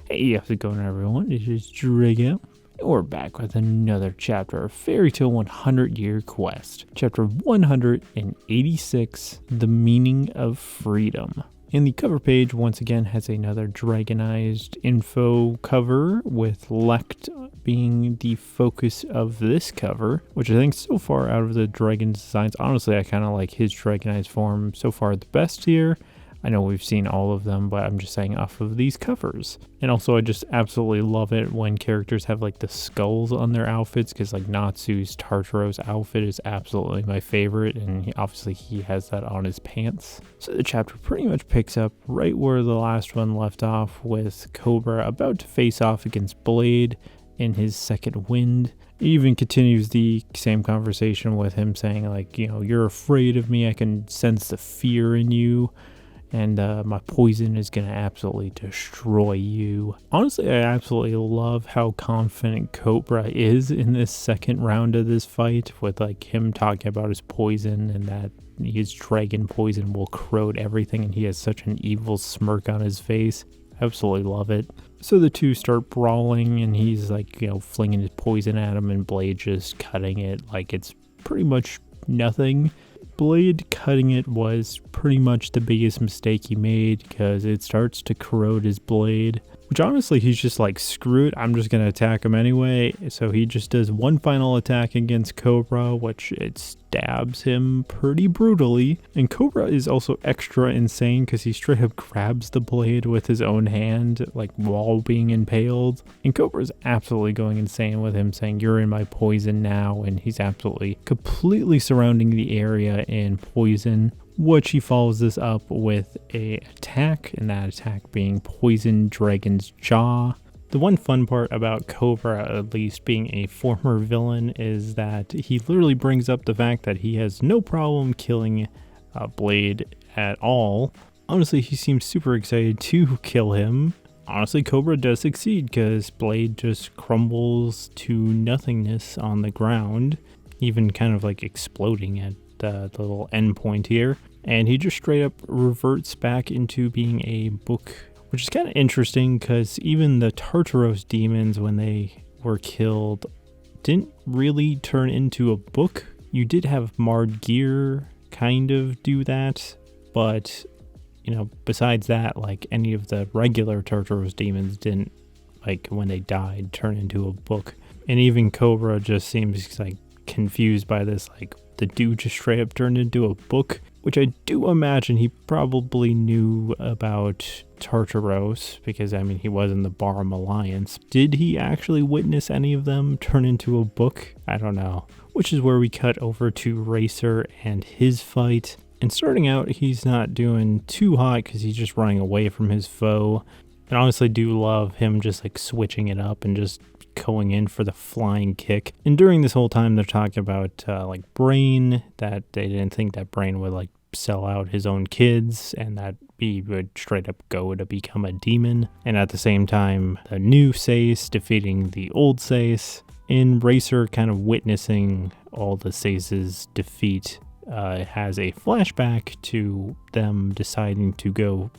Hey, how's it going, everyone? This is Drago. We're back with another chapter of Fairy Tale 100 Year Quest. Chapter 186, The Meaning of Freedom. And the cover page once again has another dragonized info cover with Lect being the focus of this cover, which I think so far out of the dragon designs, honestly I kind of like his dragonized form so far the best here. I know we've seen all of them, but I'm just saying off of these covers. And also I just absolutely love it when characters have like the skulls on their outfits, because like Natsu's Tartaros outfit is absolutely my favorite, and obviously he has that on his pants. So the chapter pretty much picks up right where the last one left off, with Cobra about to face off against Blade in his second wind. It even continues the same conversation with him saying like, you know, you're afraid of me, I can sense the fear in you. And my poison is going to absolutely destroy you. Honestly, I absolutely love how confident Cobra is in this second round of this fight, with like him talking about his poison and that his dragon poison will corrode everything, and he has such an evil smirk on his face. Absolutely love it. So the two start brawling, and he's like, you know, flinging his poison at him, and Blade just cutting it like it's pretty much nothing. Blade cutting it was pretty much the biggest mistake he made, because it starts to corrode his blade, which honestly he's just like, screw it, I'm just gonna attack him anyway. So he just does one final attack against Cobra, which it stabs him pretty brutally. And Cobra is also extra insane because he straight up grabs the blade with his own hand, like while being impaled. And Cobra is absolutely going insane with him saying, you're in my poison now, and he's absolutely completely surrounding the area in poison, which he follows this up with a attack, and that attack being Poison Dragon's Jaw. The one fun part about Cobra, at least being a former villain, is that he literally brings up the fact that he has no problem killing Blade at all. Honestly, he seems super excited to kill him. Honestly, Cobra does succeed, because Blade just crumbles to nothingness on the ground, even kind of like exploding at the little end point here, and he just straight up reverts back into being a book, which is kind of interesting because even the Tartaros demons, when they were killed, didn't really turn into a book. You did have Marred Gear kind of do that, but you know, besides that, like any of the regular Tartaros demons didn't, like when they died, turn into a book. And even Cobra just seems like confused by this, like the dude just straight up turned into a book, which I do imagine he probably knew about Tartaros, because I mean he was in the Barham Alliance. Did he actually witness any of them turn into a book? I don't know. Which is where we cut over to Racer and his fight. And starting out, he's not doing too hot because he's just running away from his foe. And honestly do love him just like switching it up and just going in for the flying kick. And during this whole time they're talking about like Brain, that they didn't think that Brain would like sell out his own kids, and that he would straight up go to become a demon. And at the same time, the new Seace defeating the old Seace, and Racer kind of witnessing all the Seace's defeat. Has a flashback to them deciding to go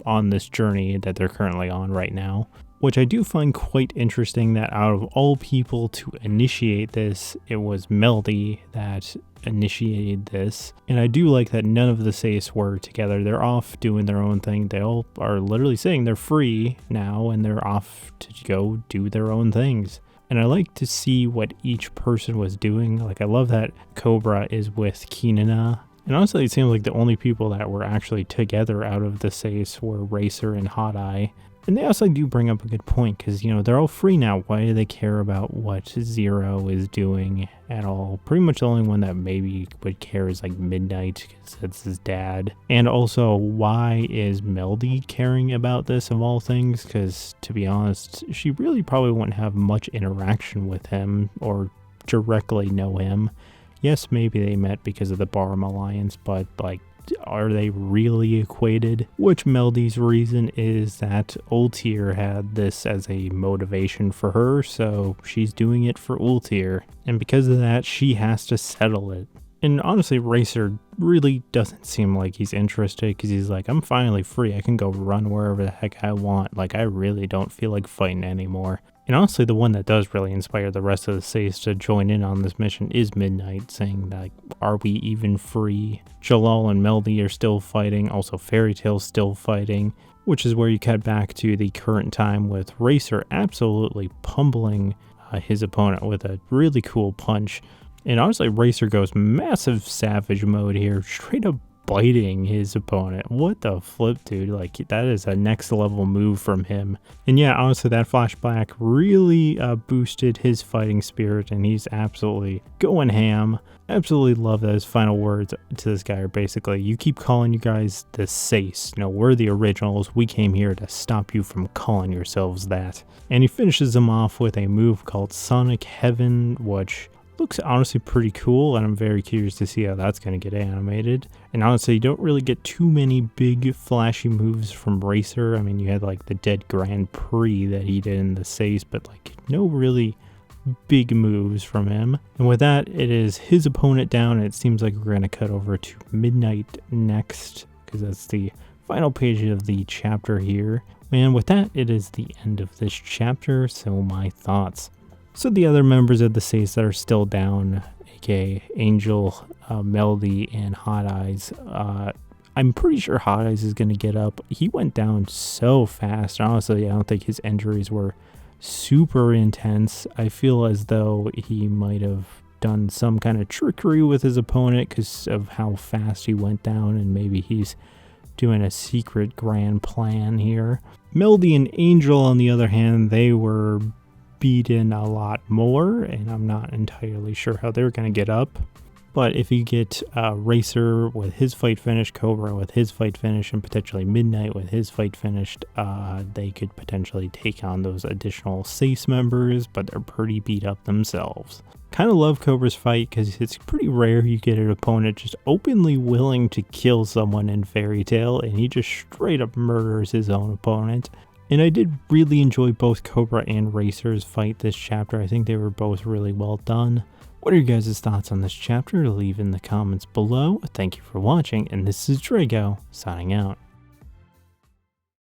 on this journey that they're currently on right now, which I do find quite interesting that out of all people to initiate this, it was Melody that initiated this. And I do like that none of the Seace were together. They're off doing their own thing. They all are literally saying they're free now, and they're off to go do their own things. And I like to see what each person was doing. Like I love that Cobra is with Kinana. And honestly, it seems like the only people that were actually together out of the Seace were Racer and Hot Eye. And they also do bring up a good point, because, you know, they're all free now. Why do they care about what Zero is doing at all? Pretty much the only one that maybe would care is like Midnight, because that's his dad. And also, why is Melody caring about this of all things? Because to be honest, she really probably wouldn't have much interaction with him or directly know him. Yes, maybe they met because of the Barham Alliance, but like, are they really equated? Which Melody's reason is that Ultir had this as a motivation for her, so she's doing it for Ultir. And because of that, she has to settle it. And honestly, Racer really doesn't seem like he's interested because he's like, I'm finally free. I can go run wherever the heck I want. Like, I really don't feel like fighting anymore. And honestly, the one that does really inspire the rest of the Seace to join in on this mission is Midnight, saying that, like, are we even free? Jalal and Melody are still fighting. Also, Fairy Tail's still fighting, which is where you cut back to the current time with Racer absolutely pummeling his opponent with a really cool punch. And honestly, Racer goes massive savage mode here, straight up biting his opponent. What the flip, dude? Like, that is a next level move from him. And yeah, honestly, that flashback really boosted his fighting spirit, and he's absolutely going ham. Absolutely love that his final words to this guy are basically, you keep calling you guys the Seace. No, we're the originals. We came here to stop you from calling yourselves that. And he finishes him off with a move called Sonic Heaven, which looks honestly pretty cool, and I'm very curious to see how that's going to get animated. And honestly, you don't really get too many big flashy moves from Racer. I mean, you had like the Dead Grand Prix that he did in the Seace, but like no really big moves from him. And with that, it is his opponent down, and it seems like we're going to cut over to Midnight next, because that's the final page of the chapter here. And with that, it is the end of this chapter, so my thoughts. So the other members of the Seace that are still down, aka Angel, Melody, and Hot Eyes, I'm pretty sure Hot Eyes is going to get up. He went down so fast. Honestly, I don't think his injuries were super intense. I feel as though he might have done some kind of trickery with his opponent because of how fast he went down, and maybe he's doing a secret grand plan here. Melody and Angel, on the other hand, they were beaten a lot more, and I'm not entirely sure how they're going to get up. But if you get Racer with his fight finished, Cobra with his fight finished, and potentially Midnight with his fight finished, they could potentially take on those additional Seace members, but they're pretty beat up themselves. Kind of love Cobra's fight because it's pretty rare you get an opponent just openly willing to kill someone in Fairy Tail, and he just straight up murders his own opponent. And I did really enjoy both Cobra and Racer's fight this chapter. I think they were both really well done. What are your guys' thoughts on this chapter? Leave in the comments below. Thank you for watching, and this is Drago, signing out.